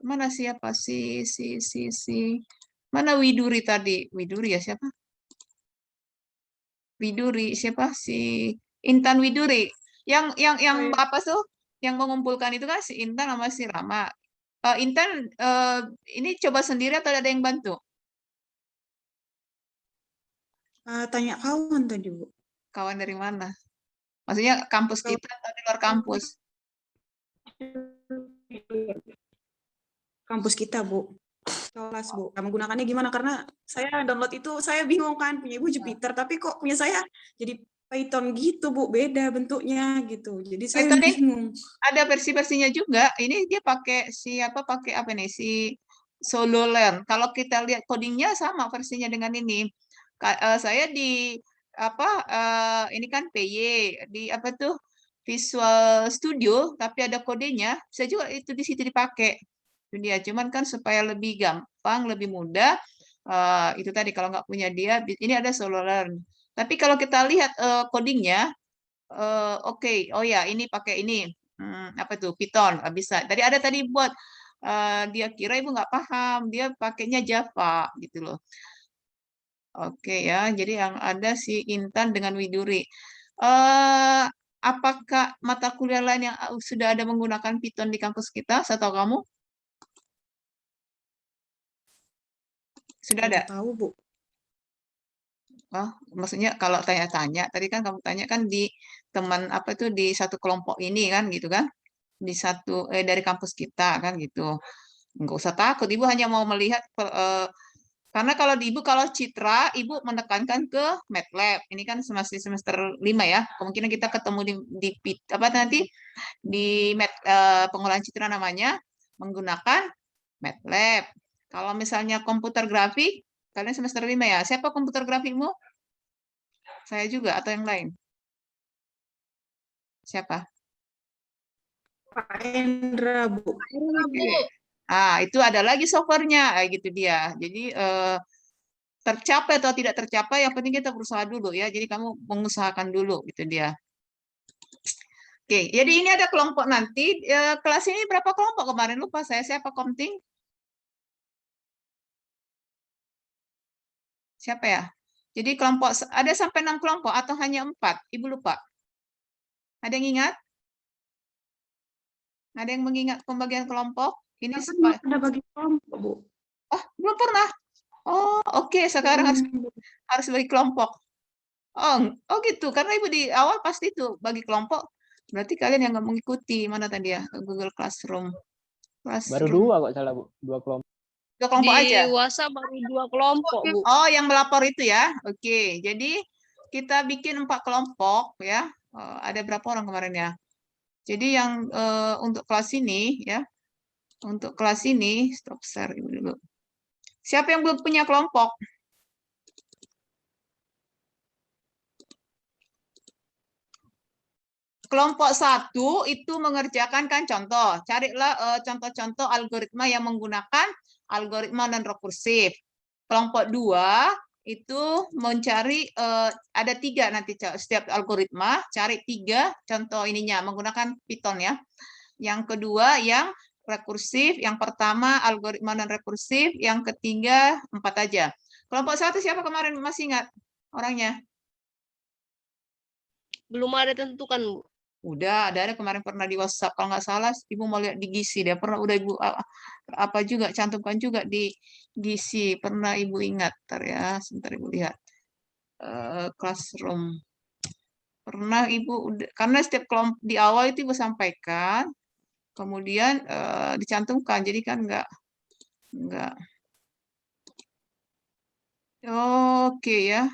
Mana siapa mana Widuri tadi? Widuri ya siapa? Widuri siapa si Intan Widuri? Yang Oh, iya. apa tuh? Yang mengumpulkan itu kan si Intan sama si Rama. Intan ini coba sendiri atau ada yang bantu? Tanya kawan tadi, Bu. Kawan dari mana? Maksudnya kampus Kawan kita atau di luar kampus? kampus kita, Bu. Kelas, Bu. Nah, menggunakannya gimana? Karena saya download itu, saya bingung kan. Punya Ibu Jupiter, tapi kok punya saya jadi Python gitu, Bu. Beda bentuknya gitu. Jadi saya Python ini bingung. ada versi-versinya juga. Ini dia pakai pakai apa nih si SoloLearn. Kalau kita lihat codingnya sama versinya dengan ini. Saya di apa ini kan PY di apa tuh Visual Studio tapi ada kodenya. Bisa juga itu di situ dipakai. Itu dia. Cuman kan supaya lebih gampang, lebih mudah. Itu tadi kalau nggak punya dia, ini ada SoloLearn. Tapi kalau kita lihat codingnya, oke, oh ya, ini pakai ini. Apa tuh? Python. Bisa. Tadi ada tadi buat dia kira ibu nggak paham, dia pakainya Java gitu loh. Oke ya, jadi yang ada si Intan dengan Widuri. eh apakah mata kuliah lain yang sudah ada menggunakan Python di kampus kita? Saya tahu kamu sudah ada. Nggak tahu, Bu. Oh, maksudnya kalau tanya-tanya, tadi kan kamu tanya kan di teman apa itu di satu kelompok ini kan gitu kan? Di satu dari kampus kita kan gitu. Nggak usah takut, Ibu hanya mau melihat karena kalau di Ibu kalau Citra, Ibu menekankan ke MATLAB. Ini kan masih semester 5 ya. Kemungkinan kita ketemu apa nanti di pengolahan Citra namanya menggunakan MATLAB. Kalau misalnya komputer grafik, kalian semester 5 ya. Siapa komputer grafikmu? Saya juga atau yang lain? Siapa? Pak Endra, Bu. Oke. Itu ada lagi softwarenya, gitu dia. Jadi tercapai atau tidak tercapai, yang penting kita berusaha dulu ya. Jadi kamu mengusahakan dulu, gitu dia. Oke, jadi ini ada kelompok nanti. Kelas ini berapa kelompok kemarin? Lupa saya. Siapa komting? Siapa ya? Jadi kelompok ada sampai 6 kelompok atau hanya 4? Ibu lupa. Ada yang ingat? Ada yang mengingat pembagian kelompok? Ini Kan belum ada bagi kelompok, Bu. Oh, belum pernah. Oh, oke. Sekarang harus Belum. harus bagi kelompok. Oh, oh gitu. Karena Ibu di awal pasti itu bagi kelompok. Berarti kalian yang nggak mengikuti mana tadi ya? Google Classroom. Baru Classroom. 2 kok salah, Bu. 2 kelompok. Dua kelompok Di aja. WhatsApp baru 2 kelompok, Bu. Oh, yang melapor itu ya. Oke. Jadi kita bikin 4 kelompok ya. Ada berapa orang kemarin ya? Jadi yang untuk kelas ini ya. Untuk kelas ini stop share dulu. Siapa yang belum punya kelompok? Kelompok 1 itu mengerjakan kan contoh. Carilah contoh-contoh algoritma yang menggunakan algoritma non rekursif. Kelompok 2 itu mencari ada 3 nanti setiap algoritma, cari 3 contoh ininya menggunakan Python ya. Yang kedua yang rekursif, yang pertama algoritma non rekursif, yang ketiga 4 aja. Kelompok 1 siapa kemarin masih ingat orangnya? Belum ada tentukan, Bu. Udah, ada kemarin pernah di WhatsApp. Kalau nggak salah, Ibu mau lihat di Gizi. Dia pernah, udah Ibu apa juga, cantumkan juga di Gizi. Pernah Ibu ingat. Ntar ya, sebentar Ibu lihat. Classroom. Pernah Ibu, karena setiap kelompok di awal itu Ibu sampaikan, kemudian dicantumkan. Jadi kan nggak. Oke ya.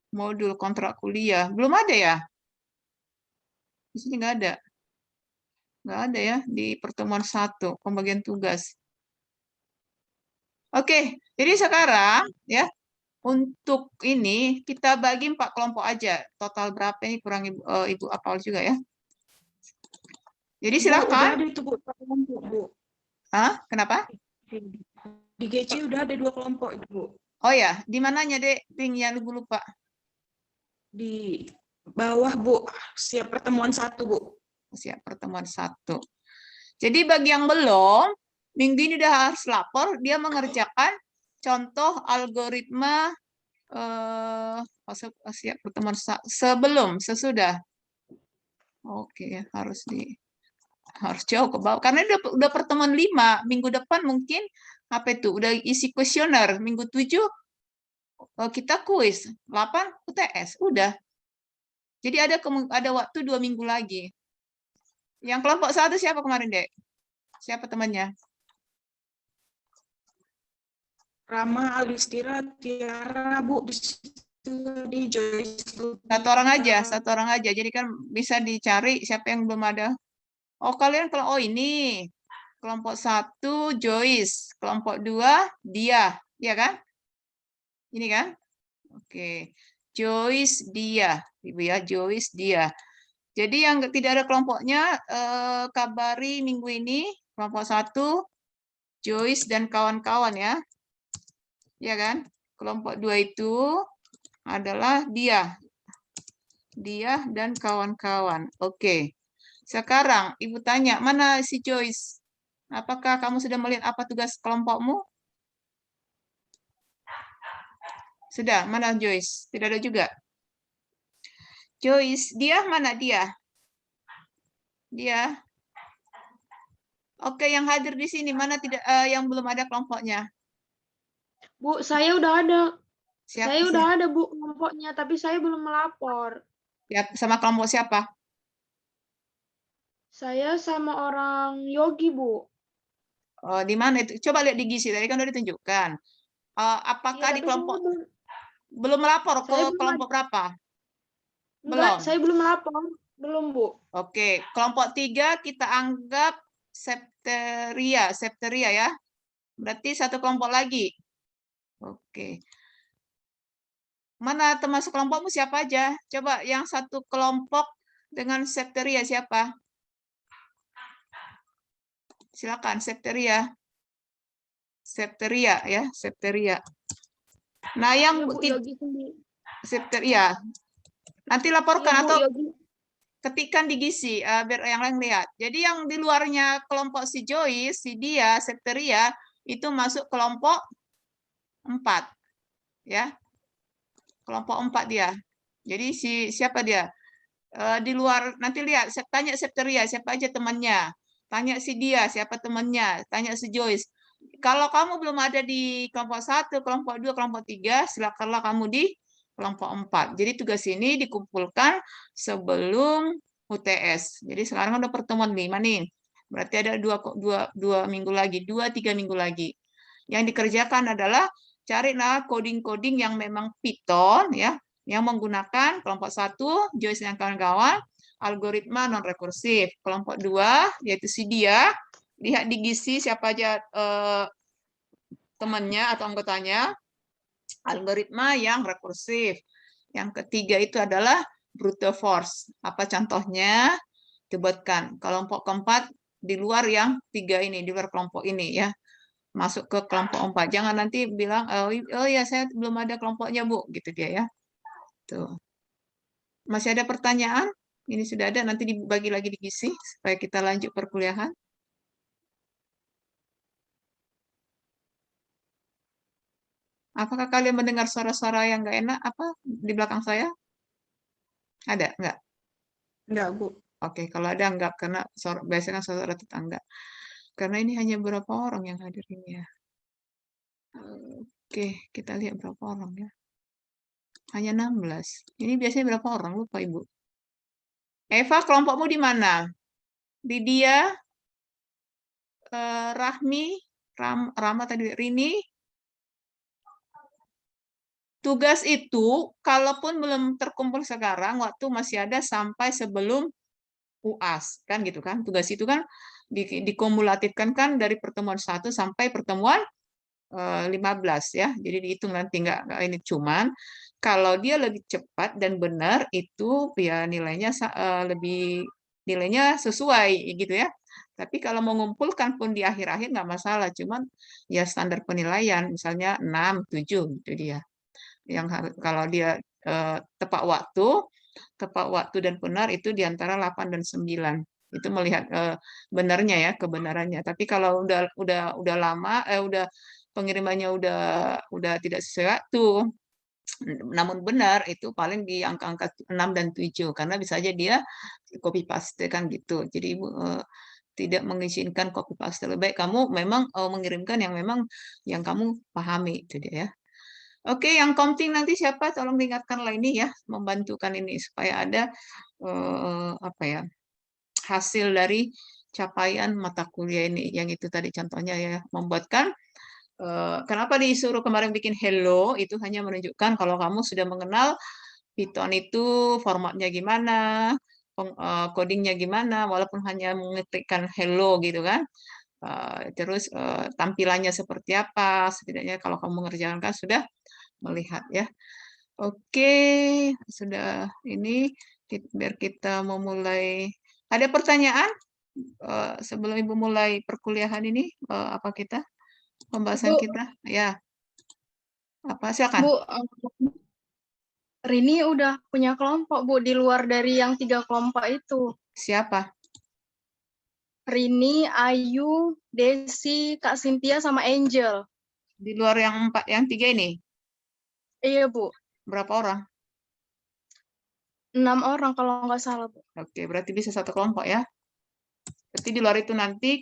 Modul kontrak kuliah. Belum ada ya? Di sini nggak ada. Nggak ada ya di pertemuan 1, pembagian tugas. Oke, jadi sekarang ya untuk ini kita bagi 4 kelompok aja. Total berapa ini kurang Ibu apal juga ya. Jadi Bu, silakan. udah ada itu, Bu. Kelompok, Bu. Hah? Kenapa? Di GC udah ada 2 kelompok itu, Bu. Oh ya, di mananya Dek? Yang Ibu lupa. Di bawah, Bu. Siap pertemuan 1, Bu. Siap pertemuan 1. Jadi bagi yang belum, minggu ini udah harus lapor, dia mengerjakan contoh algoritma siap pertemuan sebelum, sesudah. Oke, harus jauh ke bawah. Karena udah pertemuan 5, minggu depan mungkin apa itu? Udah isi kuesioner, minggu 7 kita kuis, 8 UTS, udah. Jadi ada waktu 2 minggu lagi. Yang kelompok 1 siapa kemarin, Dek? Siapa temannya? Rama, Alistira, Tiara, Bu, di Joyce. Satu orang aja. Jadi kan bisa dicari siapa yang belum ada. Oh, kalian oh ini. Kelompok 1 Joyce, kelompok 2 dia, ya kan? Ini kan? Oke. Joyce dia, Ibu ya, Joyce dia. Jadi yang tidak ada kelompoknya kabari minggu ini kelompok 1 Joyce dan kawan-kawan ya. Ya kan? Kelompok 2 itu adalah dia. Dia dan kawan-kawan. Oke. Sekarang Ibu tanya, mana si Joyce? Apakah kamu sudah melihat apa tugas kelompokmu? Sudah, mana Joyce? Tidak ada juga. Joyce, dia mana dia? Dia. Oke, yang hadir di sini mana tidak yang belum ada kelompoknya? Bu, saya udah ada. Siapa? Saya udah ada, Bu, kelompoknya, tapi saya belum melapor. Ya, sama kelompok siapa? Saya sama orang Yogi, Bu. Oh, di mana itu? Coba lihat di gizi, tadi kan udah ditunjukkan. Apakah Iya, di tapi kelompok saya belum melapor ke Saya belum kelompok berapa? enggak, Belum. saya belum melapor. Belum, Bu. Oke, kelompok 3 kita anggap septeria ya. Berarti satu kelompok lagi. Oke. Mana termasuk kelompokmu siapa aja? Coba yang satu kelompok dengan septeria siapa? Silakan, septeria. Septeria ya, septeria. Nah, yang Iya, Bu, Yogi sendiri. septeria. Nanti laporkan Iya, Bu, atau Yogi. ketikkan di gizi biar yang lain lihat. Jadi yang di luarnya kelompok si Joyce, si dia, septeria itu masuk kelompok 4. Ya. Kelompok 4 dia. Jadi siapa dia? Di luar nanti lihat, tanya septeria siapa aja temannya. Tanya si dia siapa temannya, tanya si Joyce. Kalau kamu belum ada di kelompok 1, kelompok 2, kelompok 3, silakanlah kamu di kelompok 4. Jadi tugas ini dikumpulkan sebelum UTS. Jadi sekarang udah pertemuan 5 nih. Berarti ada 2 minggu lagi, 2-3 minggu lagi. Yang dikerjakan adalah carilah coding-coding yang memang Python ya, yang menggunakan kelompok 1 Joyce dan kawan-kawan algoritma non rekursif. Kelompok 2 yaitu si dia, lihat di gizi siapa aja temannya atau anggotanya, algoritma yang rekursif. Yang ketiga itu adalah brute force. Apa contohnya? Cobakan. Kelompok keempat di luar yang 3 ini, di luar kelompok ini ya. Masuk ke kelompok 4. Jangan nanti bilang, oh ya saya belum ada kelompoknya, Bu. Gitu dia ya. Tuh. Masih ada pertanyaan? Ini sudah ada, nanti dibagi lagi di gizi supaya kita lanjut perkuliahan. Apakah kalian mendengar suara-suara yang nggak enak apa di belakang saya? Ada? Nggak? Enggak, Bu. Oke, kalau ada nggak, karena biasanya kan suara tetangga. Karena ini hanya beberapa orang yang hadir ini ya. Oke, kita lihat berapa orang ya. Hanya 16. Ini biasanya berapa orang? Lupa, Ibu. Eva, kelompokmu di mana? Lydia, Rahmi, Rama tadi, Rini. Tugas itu, kalaupun belum terkumpul sekarang, waktu masih ada sampai sebelum UAS. Kan gitu kan? Tugas itu kan dikumulatifkan kan dari pertemuan 1 sampai pertemuan 15 ya. Jadi dihitung nanti nggak ini, cuman kalau dia lebih cepat dan benar itu ya nilainya nilainya sesuai gitu ya. Tapi kalau mengumpulkan pun di akhir-akhir nggak masalah, cuman ya standar penilaian misalnya 6, 7 gitu dia. Yang kalau dia tepat waktu dan benar itu di antara 8 dan 9. Itu melihat benarnya ya, kebenarannya. Tapi kalau udah lama, udah pengirimannya udah tidak sesuai tuh, namun benar itu paling di angka-angka 6 dan 7 karena bisa aja dia copy paste kan gitu. Jadi Ibu tidak mengizinkan copy paste. Lebih baik kamu memang mengirimkan yang memang yang kamu pahami itu dia ya. Oke, yang counting nanti siapa? Tolong diingatkanlah ini ya, membantukan ini supaya ada apa ya, hasil dari capaian mata kuliah ini. Yang itu tadi contohnya ya, membuatkan kenapa disuruh kemarin bikin hello, itu hanya menunjukkan kalau kamu sudah mengenal Python itu formatnya gimana, codingnya gimana, walaupun hanya mengetikkan hello gitu kan. Terus tampilannya seperti apa, setidaknya kalau kamu mengerjakan kan sudah melihat ya. Oke, sudah ini biar kita memulai. Ada pertanyaan sebelum Ibu mulai perkuliahan ini apa kita pembahasan Bu, kita? Ya, apa silakan. Bu, Rini udah punya kelompok, Bu, di luar dari yang 3 kelompok itu. Siapa? Rini, Ayu, Desi, Kak Cynthia, sama Angel. Di luar yang 4, yang 3 ini? Iya, Bu. Berapa orang? 6 orang kalau nggak salah, Bu. Oke, berarti bisa satu kelompok ya. Berarti di luar itu nanti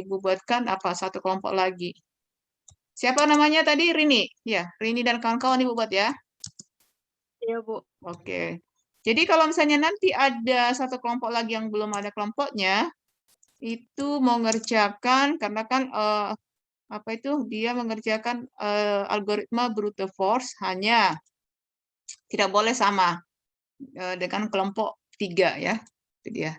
Ibu buatkan apa satu kelompok lagi. Siapa namanya tadi? Rini. Ya, Rini dan kawan-kawan Ibu buat ya. Iya, Bu. Oke. Jadi kalau misalnya nanti ada satu kelompok lagi yang belum ada kelompoknya, itu mau ngerjakan karena kan apa itu dia mengerjakan algoritma brute force hanya tidak boleh sama dengan kelompok 3 ya. Itu dia.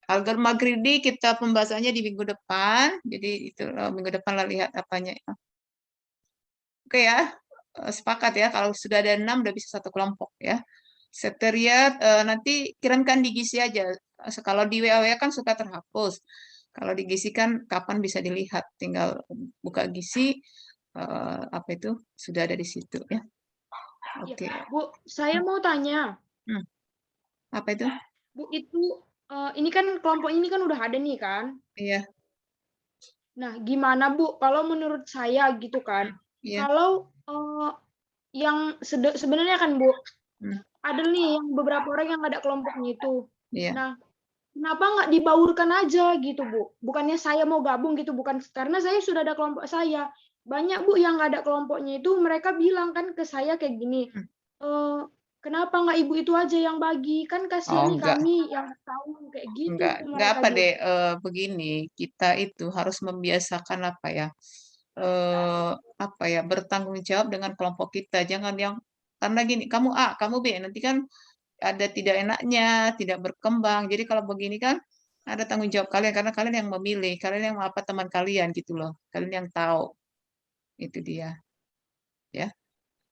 Algoritma greedy kita pembahasannya di minggu depan. Jadi itu minggu depan lah lihat apanya. Oke ya, sepakat ya kalau sudah ada 6 udah bisa satu kelompok ya. Sekretariat nanti kirimkan di Gizi aja. Kalau di WA kan suka terhapus. Kalau di Gizi kan kapan bisa dilihat, tinggal buka Gizi apa itu sudah ada di situ ya. Oke. Bu, saya mau tanya. Apa itu? Bu, itu ini kan kelompok ini kan udah ada nih kan? Iya. Nah, gimana Bu kalau menurut saya gitu kan? Iya. Kalau yang sebenarnya kan Bu, Hmm. ada nih yang beberapa orang yang ada kelompoknya itu. Iya. Nah, kenapa nggak dibaurkan aja gitu Bu? Bukannya saya mau gabung gitu, bukan karena saya sudah ada kelompok saya. Banyak Bu yang nggak ada kelompoknya itu mereka bilang kan ke saya kayak gini, kenapa nggak ibu itu aja yang bagi? Kan kasihan nih enggak. kami yang tahu kayak gitu Enggak mereka apa bilang. deh begini, kita itu harus membiasakan apa ya? Apa ya, bertanggung jawab dengan kelompok kita. Jangan yang karena gini, kamu A, kamu B, nanti kan ada tidak enaknya, tidak berkembang. Jadi kalau begini kan ada tanggung jawab kalian karena kalian yang memilih, kalian yang apa teman kalian gitu loh. Kalian yang tahu. Itu dia. Ya.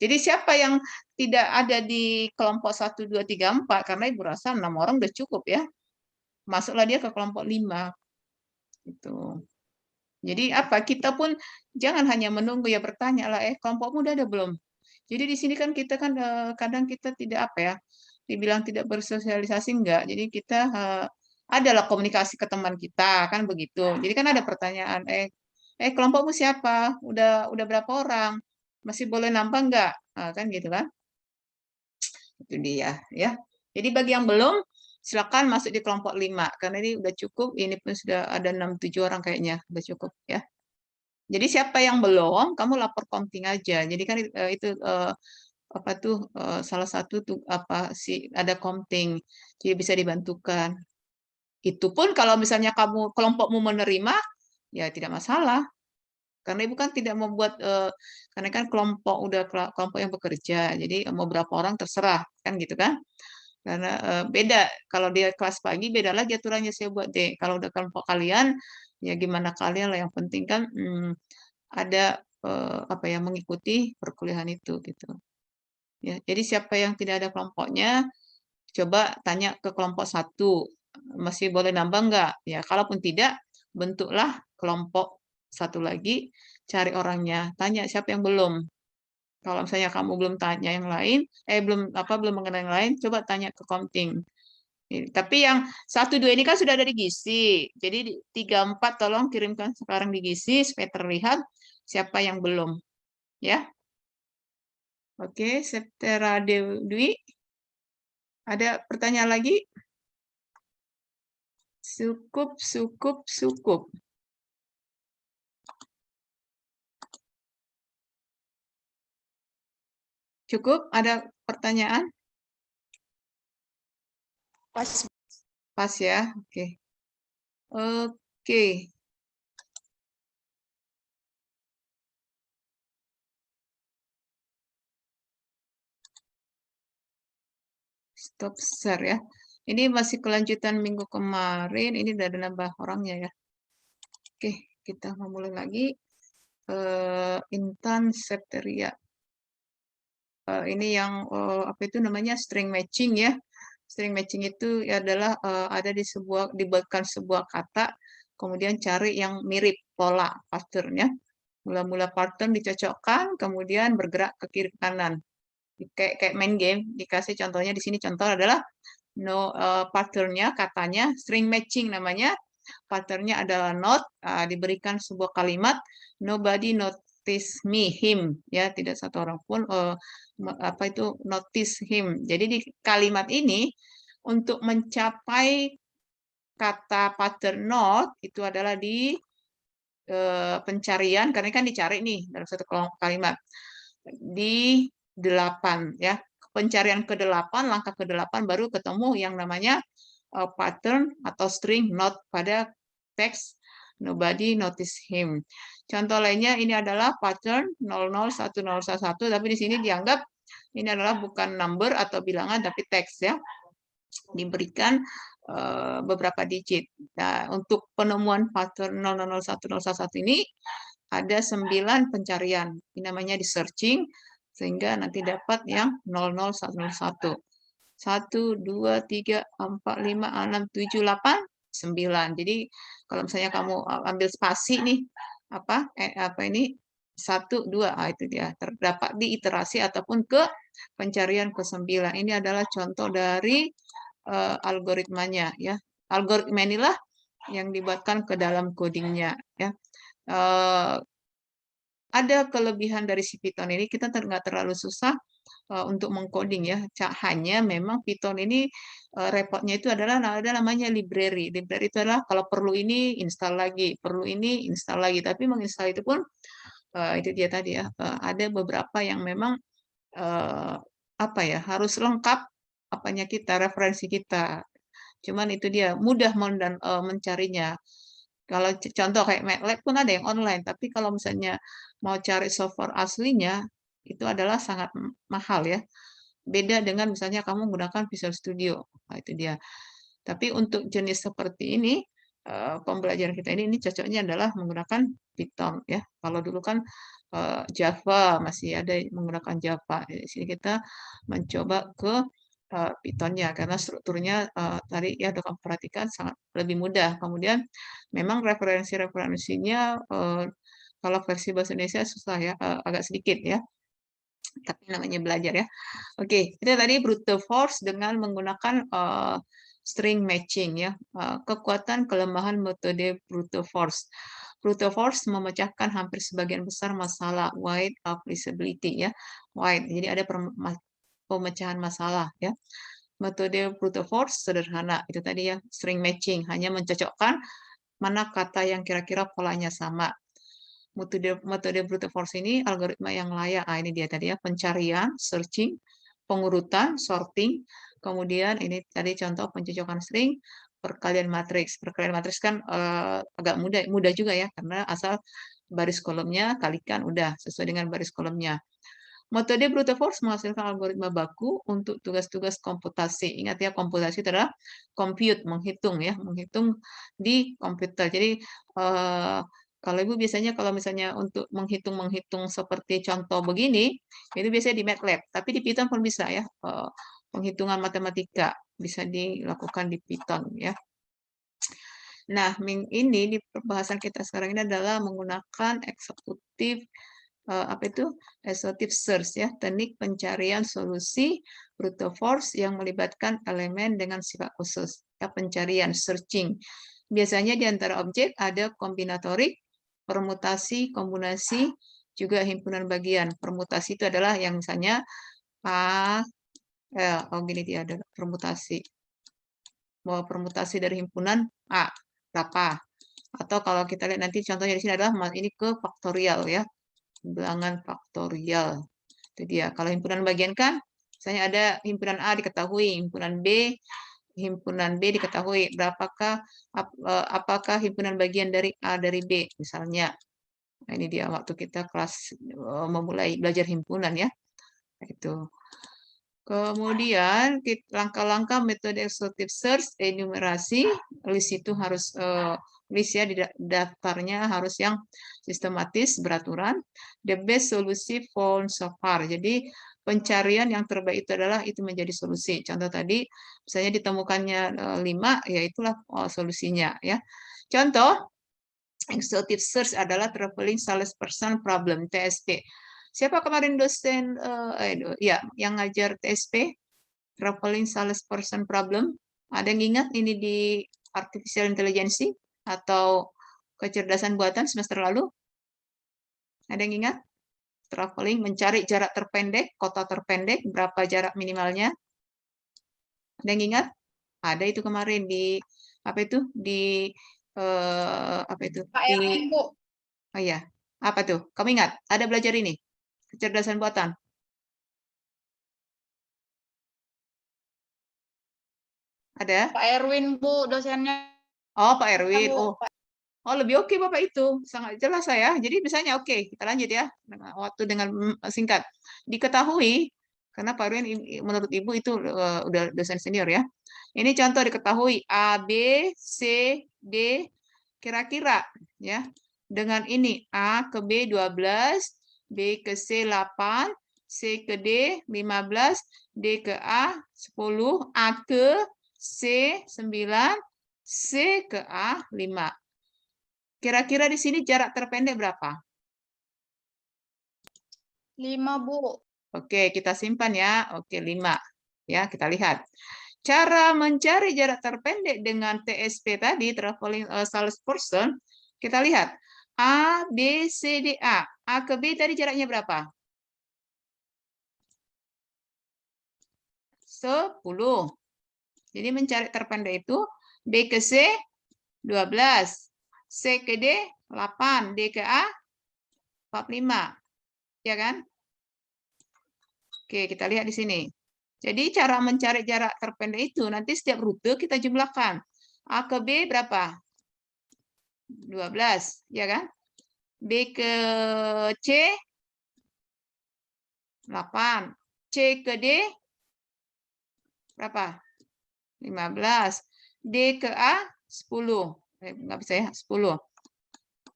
Jadi siapa yang tidak ada di kelompok 1 2 3 4 karena Ibu rasa 6 orang udah cukup ya. Masuklah dia ke kelompok 5 gitu. Jadi apa? Kita pun jangan hanya menunggu ya bertanya lah, kelompokmu udah ada belum? Jadi di sini kan kita kan kadang kita tidak apa ya, dibilang tidak bersosialisasi enggak. Jadi kita adalah komunikasi ke teman kita kan begitu. Jadi kan ada pertanyaan, kelompokmu siapa? Udah berapa orang? Masih boleh nambah enggak? Kan gitu kan? Itu dia ya. Jadi bagi yang belum silakan masuk di kelompok 5 karena ini udah cukup, ini pun sudah ada 6 7 orang kayaknya, udah cukup ya. Jadi siapa yang belum, kamu lapor counting aja. Jadi kan itu apa tuh salah satu tuh apa sih ada counting, jadi bisa dibantukan. Itu pun kalau misalnya kamu kelompokmu menerima, ya tidak masalah. Karena ibu kan tidak membuat karena kan kelompok udah kelompok yang bekerja, jadi mau berapa orang terserah kan gitu kan. Karena beda kalau dia kelas pagi beda lagi aturannya saya buat deh. Kalau udah kelompok kalian ya gimana kalian lah yang penting kan ada apa ya mengikuti perkuliahan itu gitu. Ya, jadi siapa yang tidak ada kelompoknya coba tanya ke kelompok 1 masih boleh nambah enggak? Ya, kalaupun tidak bentuklah kelompok 1 lagi, cari orangnya, tanya siapa yang belum. Kalau misalnya kamu belum tanya yang lain, belum mengenal yang lain, coba tanya ke counting. Tapi yang 1, 2 ini kan sudah ada di Gizi. Jadi 3, 4 tolong kirimkan sekarang di Gizi supaya terlihat siapa yang belum. Ya. Oke, Septera Dewi. Ada pertanyaan lagi? Cukup. Cukup? Ada pertanyaan? Pas. Pas ya, oke. Oke. Stop share ya. Ini masih kelanjutan minggu kemarin. Ini udah ada nambah orangnya ya. Oke, kita mulai lagi. Intan Septeria. Ini yang apa itu namanya string matching ya. String matching itu adalah ada dibuatkan sebuah kata, kemudian cari yang mirip pola pattern-nya. Mula-mula pattern dicocokkan, kemudian bergerak ke kiri kanan. Kayak main game, dikasih contohnya di sini contoh adalah pattern-nya katanya string matching namanya. Pattern-nya adalah not, diberikan sebuah kalimat nobody notice me him ya, tidak satu orang pun apa itu notice him. Jadi di kalimat ini untuk mencapai kata pattern not itu adalah di pencarian, karena kan dicari nih dalam satu kalimat di 8 ya. Pencarian ke-8, langkah ke-8 baru ketemu yang namanya pattern atau string not pada teks nobody notice him. Contoh lainnya ini adalah pattern 001011, tapi di sini dianggap ini adalah bukan number atau bilangan tapi teks ya. Diberikan beberapa digit. Nah, untuk penemuan pattern 001011 ini ada 9 pencarian. Ini namanya di searching sehingga nanti dapat yang 00101. 1, 2, 3, 4, 5, 6, 7, 8, 9. Jadi kalau misalnya kamu ambil spasi nih, apa ini 1, 2, itu dia terdapat di iterasi ataupun ke pencarian ke-9. Ini adalah contoh dari algoritmanya ya. Algoritma inilah yang dibuatkan ke dalam codingnya ya. Ada kelebihan dari si Python ini, kita nggak terlalu susah untuk mengcoding ya. Hanya memang Python ini repotnya itu adalah ada namanya library. Library itu adalah kalau perlu ini install lagi, perlu ini install lagi. Tapi menginstal itu pun itu dia tadi ya. Ada beberapa yang memang apa ya, harus lengkap apanya kita, referensi kita. Cuman itu dia mudah mencarinya. Kalau contoh kayak MATLAB pun ada yang online, tapi kalau misalnya mau cari software aslinya itu adalah sangat mahal ya. Beda dengan misalnya kamu menggunakan Visual Studio. Nah, itu dia. Tapi untuk jenis seperti ini pembelajaran kita ini cocoknya adalah menggunakan Python ya. Kalau dulu kan Java masih ada menggunakan Java. Di sini kita mencoba ke Python-nya karena strukturnya tadi ya udah kamu perhatikan sangat lebih mudah. Kemudian memang referensi-referensinya kalau versi bahasa Indonesia susah ya, agak sedikit ya. Tapi namanya belajar ya. Oke, itu tadi brute force dengan menggunakan string matching ya. Kekuatan kelemahan metode brute force. Brute force memecahkan hampir sebagian besar masalah wide applicability ya. Wide. Jadi ada pemecahan masalah ya. Metode brute force sederhana, itu tadi ya, string matching, hanya mencocokkan mana kata yang kira-kira polanya sama. Metode brute force ini algoritma yang layak. Ini dia tadi ya, pencarian, searching, pengurutan, sorting, kemudian ini tadi contoh pencocokan string, perkalian matriks. Perkalian matriks kan agak mudah juga ya, karena asal baris kolomnya kalikan udah sesuai dengan baris kolomnya. Metode brute force menghasilkan algoritma baku untuk tugas-tugas komputasi. Ingat ya, komputasi itu adalah compute, menghitung ya, menghitung di komputer. Jadi kalau Ibu biasanya kalau misalnya untuk menghitung seperti contoh begini, itu biasanya di MATLAB. Tapi di Python pun bisa ya, penghitungan matematika bisa dilakukan di Python ya. Nah, ini di pembahasan kita sekarang ini adalah menggunakan eksekutif apa itu exhaustive search ya, teknik pencarian solusi brute force yang melibatkan elemen dengan sifat khusus. Ya, pencarian, searching. Biasanya di antara objek ada kombinatorik, permutasi, kombinasi, juga himpunan bagian. Permutasi itu adalah yang misalnya gini dia ada permutasi. Mau permutasi dari himpunan A berapa? Atau kalau kita lihat nanti contohnya di sini adalah ini ke faktorial ya. Bilangan faktorial. Itu dia. Kalau himpunan bagian kan misalnya ada himpunan A diketahui, himpunan B diketahui berapakah apakah himpunan bagian dari A dari B misalnya. Nah, ini dia waktu kita kelas memulai belajar himpunan ya. Itu. Kemudian langkah-langkah metode exhaustive search, enumerasi, list itu harus list ya di daftarnya harus yang sistematis beraturan. The best solution found so far. Jadi pencarian yang terbaik itu adalah itu menjadi solusi. Contoh tadi misalnya ditemukannya 5, ya itulah solusinya ya. Contoh exhaustive search adalah traveling salesperson problem TSP. Siapa kemarin dosen yang ngajar TSP? Traveling salesperson problem. Ada yang ingat ini di artificial intelligence atau kecerdasan buatan semester lalu? Ada yang ingat? Traveling mencari jarak terpendek, kota terpendek, berapa jarak minimalnya? Ada yang ingat? Ada itu kemarin di apa itu? Di apa itu? Di oh iya. Apa tuh? Kamu ingat? Ada belajar ini? Kecerdasan buatan. Ada? Pak Erwin, Bu, dosennya. Oh, Pak Erwin. Bu. Oh, lebih oke Bapak itu. Sangat jelas saya. Jadi misalnya oke, kita lanjut ya. Waktu dengan singkat. Diketahui, karena Pak Erwin menurut Ibu itu udah dosen senior ya. Ini contoh diketahui A, B, C, D, kira-kira ya. Dengan ini A ke B 12, B ke C 8, C ke D 15, D ke A 10, A ke C 9, C ke A 5. Kira-kira di sini jarak terpendek berapa? 5, Bu. Oke, kita simpan ya. Oke, 5. Ya, kita lihat. Cara mencari jarak terpendek dengan TSP tadi, traveling salesperson, kita lihat. A, B, C, D, A. A ke B tadi jaraknya berapa? 10. Jadi mencari terpendek itu B ke C 12, C ke D 8, D ke A 45. Ya kan? Oke, kita lihat di sini. Jadi cara mencari jarak terpendek itu nanti setiap rute kita jumlahkan. A ke B berapa? 12, ya kan? B ke C 8, C ke D berapa? 15, D ke A 10. Nggak bisa ya, 10.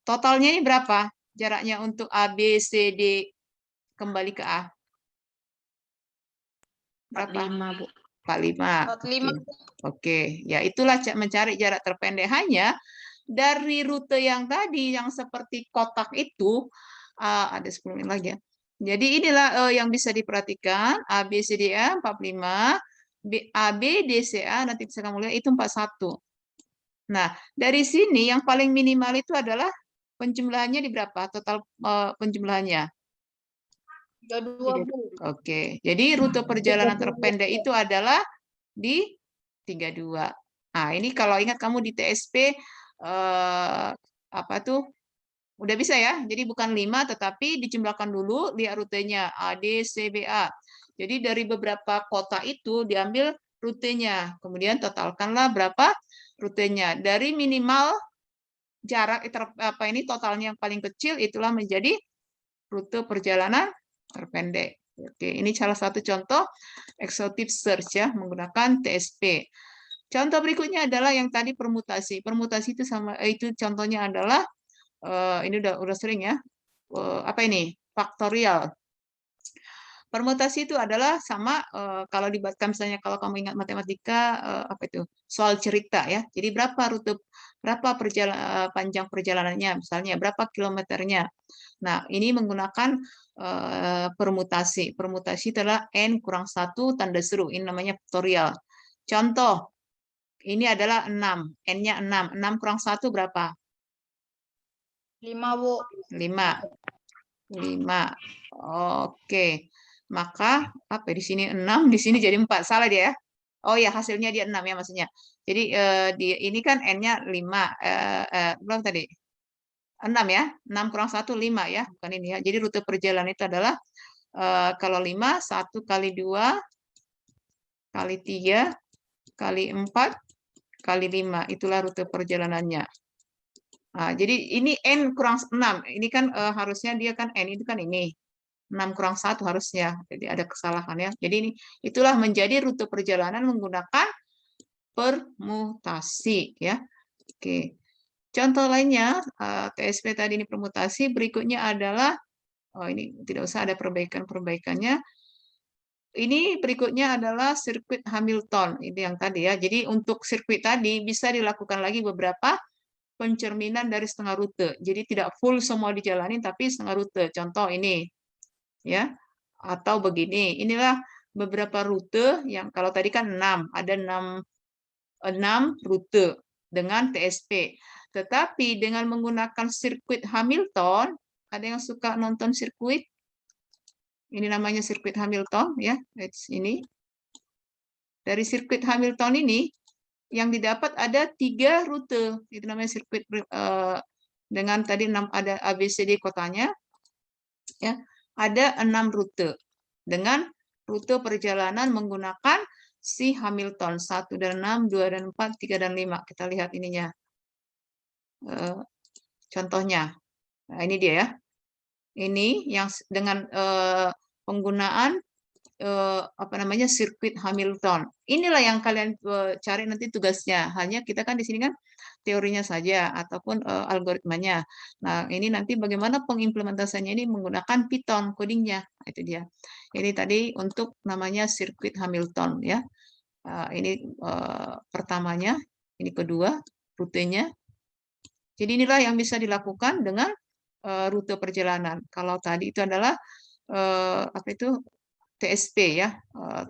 Totalnya ini berapa? Jaraknya untuk A, B, C, D kembali ke A. Berapa? 45, Bu. 45. 45. Oke, ya itulah mencari jarak terpendek. Hanya dari rute yang tadi, yang seperti kotak itu, ada 10 menit lagi ya. Jadi inilah yang bisa diperhatikan. A, B, C, D, A 45. A, B, D, C, A, nanti bisa kamu lihat itu 41. Nah, dari sini yang paling minimal itu adalah penjumlahannya di berapa? Total penjumlahannya. 32, Bu. Oke, jadi rute perjalanan terpendek itu adalah di 32. Nah, ini kalau ingat kamu di TSP apa tuh? Udah bisa ya. Jadi bukan 5 tetapi dijumlahkan dulu, lihat rutenya A, D, C, B, A. Jadi dari beberapa kota itu diambil rutenya. Kemudian totalkanlah berapa rutenya. Dari minimal jarak apa ini totalnya yang paling kecil itulah menjadi rute perjalanan terpendek. Oke, ini salah satu contoh exhaustive search ya menggunakan TSP. Contoh berikutnya adalah yang tadi permutasi. Permutasi itu sama itu contohnya adalah ini udah sering ya. Apa ini? Faktorial. Permutasi itu adalah sama kalau dibuatkan misalnya kalau kamu ingat matematika apa itu soal cerita ya. Jadi berapa panjang perjalanannya misalnya berapa kilometernya. Nah, ini menggunakan permutasi. Permutasi adalah n kurang 1 tanda seru. Ini namanya faktorial. Contoh, ini adalah 6. N-nya 6. 6 kurang 1 berapa? 5, Bu. 5. 5. Oke. Maka apa di sini 6, di sini jadi 4. Salah dia ya. Oh ya, hasilnya dia 6 ya maksudnya. Jadi ini kan N-nya 5. Belum tadi? 6 ya. 6 kurang 1, 5 ya. Bukan ini ya. Jadi rute perjalanan itu adalah kalau 5, 1 kali 2, kali 3, kali 4, kali 5. Itulah rute perjalanannya. Nah, jadi ini N kurang 6. Ini kan harusnya dia kan N itu kan ini. 6 kurang 1 harusnya. Jadi ada kesalahan ya. Jadi itulah menjadi rute perjalanan menggunakan permutasi ya. Oke. Contoh lainnya TSP tadi ini permutasi, berikutnya adalah ini tidak usah ada perbaikannya. Ini berikutnya adalah sirkuit Hamilton. Ini yang tadi ya. Jadi untuk sirkuit tadi bisa dilakukan lagi beberapa pencerminan dari setengah rute. Jadi tidak full semua dijalani tapi setengah rute. Contoh ini ya, atau begini, inilah beberapa rute yang kalau tadi kan 6, ada 6 rute dengan TSP. Tetapi dengan menggunakan sirkuit Hamilton, ada yang suka nonton sirkuit? Ini namanya sirkuit Hamilton ya, ini. Dari sirkuit Hamilton ini yang didapat ada 3 rute, itu namanya sirkuit dengan tadi 6 ada ABCD kotanya ya. Ada 6 rute dengan rute perjalanan menggunakan si Hamilton 1 dan 6, 2 dan 4, 3 dan 5. Kita lihat ininya. Contohnya. Nah, ini dia ya. Ini yang dengan penggunaan apa namanya sirkuit Hamilton. Inilah yang kalian cari nanti tugasnya. Hanya kita kan di sini kan teorinya saja ataupun algoritmanya. Nah, ini nanti bagaimana pengimplementasinya ini menggunakan Python codingnya. Nah, itu dia. Ini tadi untuk namanya sirkuit Hamilton ya. Ini pertamanya, ini kedua rutenya. Jadi inilah yang bisa dilakukan dengan rute perjalanan. Kalau tadi itu adalah apa itu TSP ya,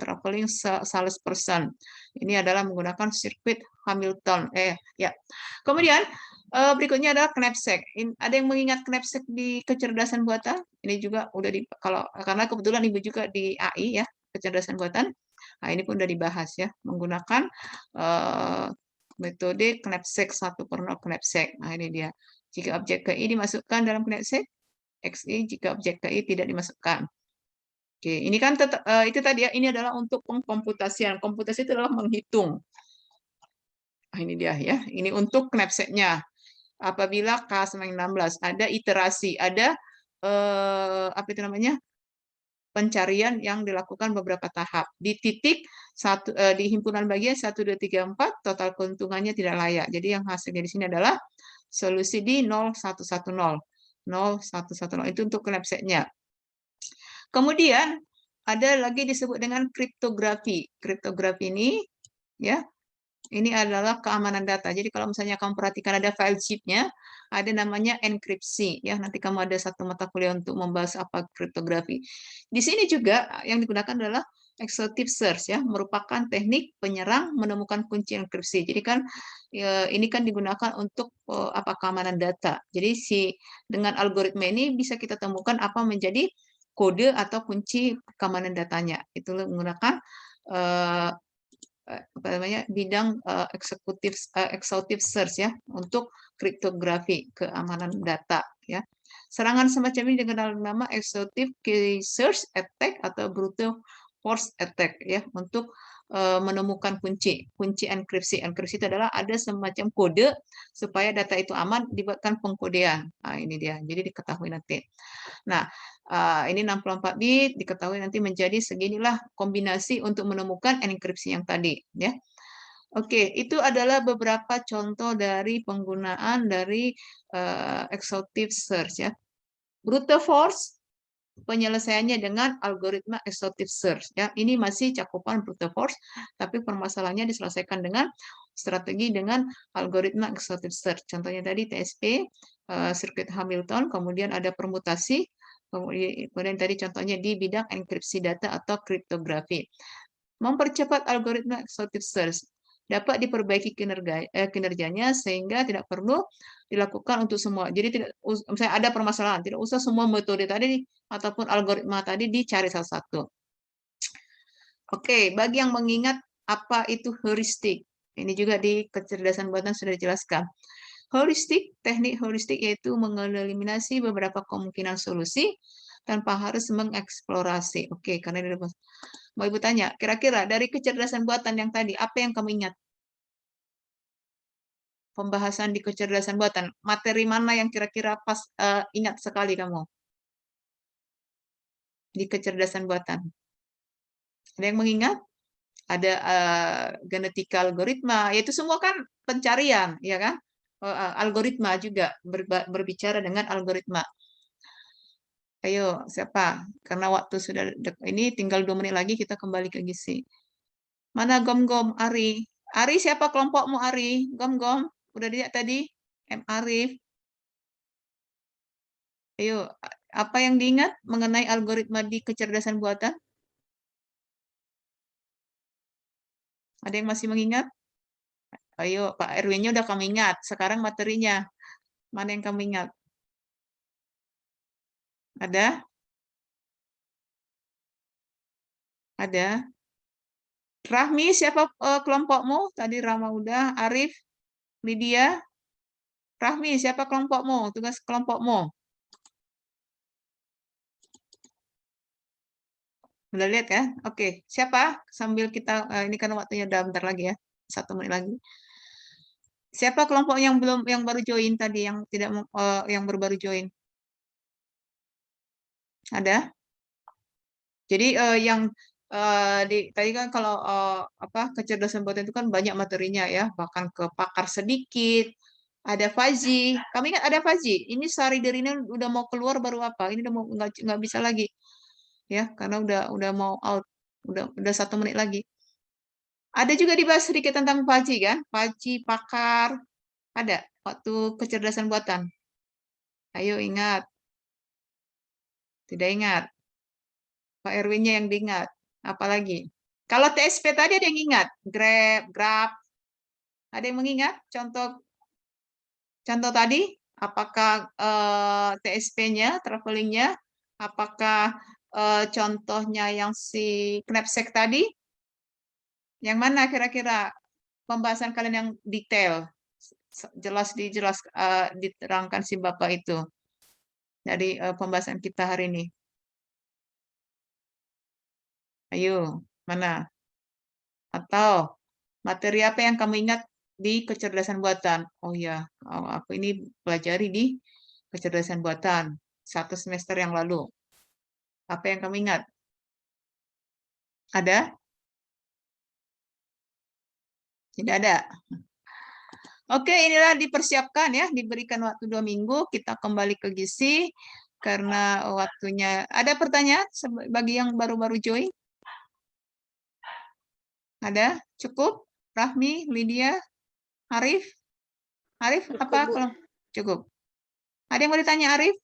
traveling salesperson. Ini adalah menggunakan sirkuit Hamilton. Ya. Kemudian berikutnya adalah knapsack. Ada yang mengingat knapsack di kecerdasan buatan? Ini juga udah karena kebetulan Ibu juga di AI ya, kecerdasan buatan. Nah, ini pun udah dibahas ya, menggunakan metode knapsack 1/0 knapsack. Nah, ini dia. Jika objek KI dimasukkan dalam knapsack, XI jika objek KI tidak dimasukkan. Oke, ini kan itu tadi ya, ini adalah untuk pengkomputasian. Komputasi itu adalah menghitung. Nah, ini dia ya, ini untuk knapsack-nya. Apabila K sama 16, ada iterasi, ada apa itu namanya? Pencarian yang dilakukan beberapa tahap. Di titik di himpunan bagian 1, 2, 3, 4, total keuntungannya tidak layak. Jadi yang hasilnya di sini adalah solusi di 0110. 0110 itu untuk knapsack-nya. Kemudian ada lagi disebut dengan kriptografi. Kriptografi ini ya, ini adalah keamanan data. Jadi kalau misalnya kamu perhatikan ada file chip-nya, ada namanya enkripsi ya. Nanti kamu ada satu mata kuliah untuk membahas apa kriptografi. Di sini juga yang digunakan adalah exhaustive search ya, merupakan teknik penyerang menemukan kunci enkripsi. Jadi kan ini kan digunakan untuk apa keamanan data. Jadi dengan algoritma ini bisa kita temukan apa menjadi kode atau kunci keamanan datanya. Itu menggunakan apa namanya bidang exhaustive search ya untuk kriptografi keamanan data ya. Serangan semacam ini dengan nama exhaustive key search attack atau brute force attack ya untuk menemukan kunci enkripsi. Enkripsi itu adalah ada semacam kode supaya data itu aman dibuatkan pengkodean. Nah, ini dia. Jadi diketahui nanti. Nah, ini 64 bit diketahui nanti menjadi seginilah kombinasi untuk menemukan enkripsi yang tadi ya. Oke, itu adalah beberapa contoh dari penggunaan dari exhaustive search ya. Brute force penyelesaiannya dengan algoritma exhaustive search. Ya, ini masih cakupan brute force, tapi permasalahannya diselesaikan dengan strategi dengan algoritma exhaustive search. Contohnya tadi TSP, sirkuit Hamilton, kemudian ada permutasi, kemudian tadi contohnya di bidang enkripsi data atau kriptografi. Mempercepat algoritma exhaustive search dapat diperbaiki kinerjanya sehingga tidak perlu dilakukan untuk semua. Jadi tidak, misalnya ada permasalahan, tidak usah semua metode tadi ataupun algoritma tadi dicari satu-satu. Oke, bagi yang mengingat apa itu heuristik, ini juga di kecerdasan buatan sudah dijelaskan. Heuristik, teknik heuristik yaitu mengeliminasi beberapa kemungkinan solusi tanpa harus mengeksplorasi. Oke, karena ini mau Ibu tanya, kira-kira dari kecerdasan buatan yang tadi, apa yang kamu ingat? Pembahasan di kecerdasan buatan, materi mana yang kira-kira pas ingat sekali kamu? Di kecerdasan buatan. Ada yang mengingat? Ada genetika algoritma, yaitu semua kan pencarian, ya kan? Algoritma juga, berbicara dengan algoritma. Ayo, siapa? Karena waktu sudah ini tinggal 2 menit lagi kita kembali ke gizi. Mana Gom-Gom, Ari? Ari, siapa kelompokmu Ari? Gom-Gom, udah dilihat tadi? M. Arif. Ayo, apa yang diingat mengenai algoritma di kecerdasan buatan? Ada yang masih mengingat? Ayo, Pak Erwinnya udah kamu ingat. Sekarang materinya. Mana yang kamu ingat? Ada? Ada? Rahmi, siapa kelompokmu? Tadi Rama udah. Arif? Lydia? Rahmi, siapa kelompokmu? Tugas kelompokmu? Udah lihat ya? Oke, siapa? Sambil kita, ini kan waktunya udah bentar lagi ya. 1 menit lagi. Siapa kelompok yang belum, yang baru join tadi, yang tidak, yang baru join? Ada? Jadi yang tadi kan kalau apa kecerdasan buatan itu kan banyak materinya ya, bahkan ke pakar sedikit. Ada Fazi. Kami ingat ada Fazi. Ini Sari dari ini udah mau keluar baru apa? Ini udah mau nggak bisa lagi. Ya, karena udah mau out. Udah 1 menit lagi. Ada juga dibahas sedikit tentang Fazi kan? Fazi pakar. Ada waktu kecerdasan buatan. Ayo ingat. Tidak ingat. Pak Erwinnya yang diingat. Apalagi? Kalau TSP tadi ada yang ingat? Grab. Ada yang mengingat? Contoh tadi, apakah TSP-nya, travelingnya, apakah contohnya yang si knapsack tadi? Yang mana kira-kira pembahasan kalian yang detail? Jelas diterangkan si Bapak itu dari pembahasan kita hari ini. Ayo, mana? Atau materi apa yang kamu ingat di kecerdasan buatan? Oh ya, aku ini pelajari di kecerdasan buatan 1 semester yang lalu. Apa yang kamu ingat? Ada? Tidak ada. Oke, inilah dipersiapkan ya, diberikan waktu 2 minggu, kita kembali ke gizi karena waktunya. Ada pertanyaan bagi yang baru-baru join? Ada? Cukup? Rahmi, Lydia, Arif? Arif, Cukup, apa? Bu. Cukup. Ada yang mau ditanya Arif?